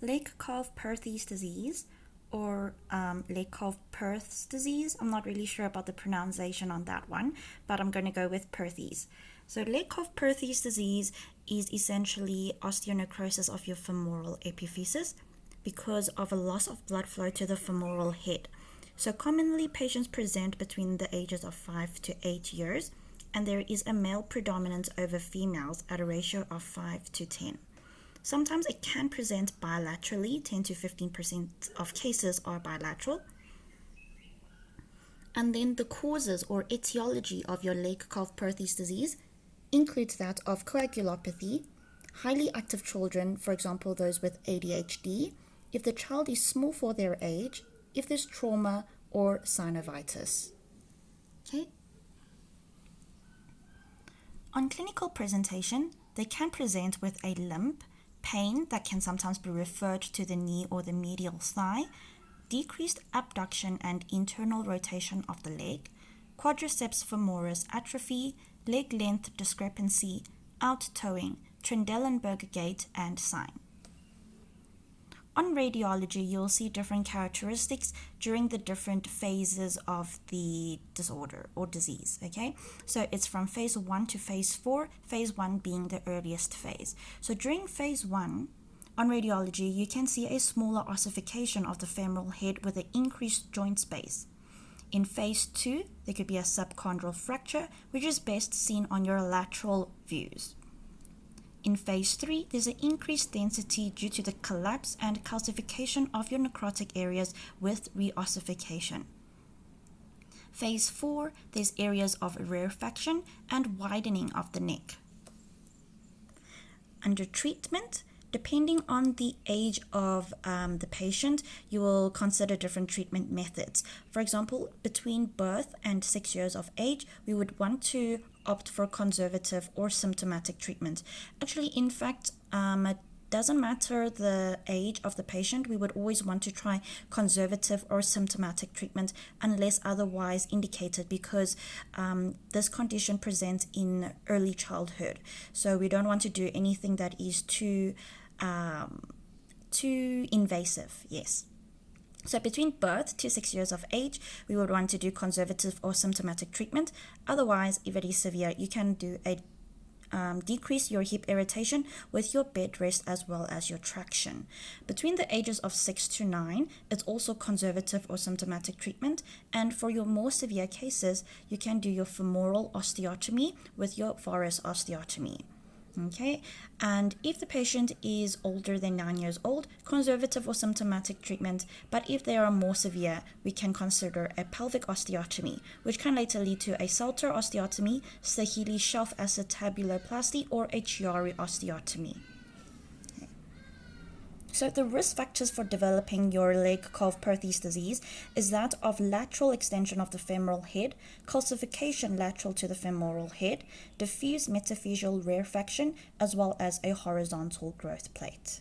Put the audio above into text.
Legg Calve Perthe's disease, or Legg Calve Perthe's disease. I'm not really sure about the pronunciation on that one, but I'm going to go with Perthe's. So Legg Calve Perthe's disease is essentially osteonecrosis of your femoral epiphysis because of a loss of blood flow to the femoral head. So commonly patients present between the ages of 5 to 8 years, and there is a male predominance over females at a ratio of 5 to 10. Sometimes it can present bilaterally, 10 to 15% of cases are bilateral. And then the causes or etiology of your Legg Calve Perthe's disease includes that of coagulopathy, highly active children, for example, those with ADHD, if the child is small for their age, if there's trauma or synovitis. Okay. On clinical presentation, they can present with a limp, pain that can sometimes be referred to the knee or the medial thigh, decreased abduction and internal rotation of the leg, quadriceps femoris atrophy, leg length discrepancy, out-toeing, Trendelenburg gait, and sign. On radiology, you'll see different characteristics during the different phases of the disorder or disease, okay? So it's from phase 1 to phase 4, phase 1 being the earliest phase. So during phase 1, on radiology, you can see a smaller ossification of the femoral head with an increased joint space. In phase 2, there could be a subchondral fracture, which is best seen on your lateral views. In phase 3, there's an increased density due to the collapse and calcification of your necrotic areas with reossification. Phase 4, there's areas of rarefaction and widening of the neck. Under treatment, depending on the age of the patient, you will consider different treatment methods. For example, between birth and 6 years of age, we would want to opt for conservative or symptomatic treatment. Actually, in fact, it doesn't matter the age of the patient. We would always want to try conservative or symptomatic treatment unless otherwise indicated, because this condition presents in early childhood. So we don't want to do anything that is too invasive, yes. So between birth to 6 years of age, we would want to do conservative or symptomatic treatment. Otherwise, if it is severe, you can do a decrease your hip irritation with your bed rest as well as your traction. Between the ages of 6 to 9, it's also conservative or symptomatic treatment. And for your more severe cases, you can do your femoral osteotomy with your varus osteotomy. Okay, and if the patient is older than 9 years old, conservative or symptomatic treatment, but if they are more severe, we can consider a pelvic osteotomy, which can later lead to a Salter osteotomy, Saheli shelf acetabuloplasty, or a Chiari osteotomy. So the risk factors for developing your Legg Calve Perthe's disease is that of lateral extension of the femoral head, calcification lateral to the femoral head, diffuse metaphyseal rarefaction, as well as a horizontal growth plate.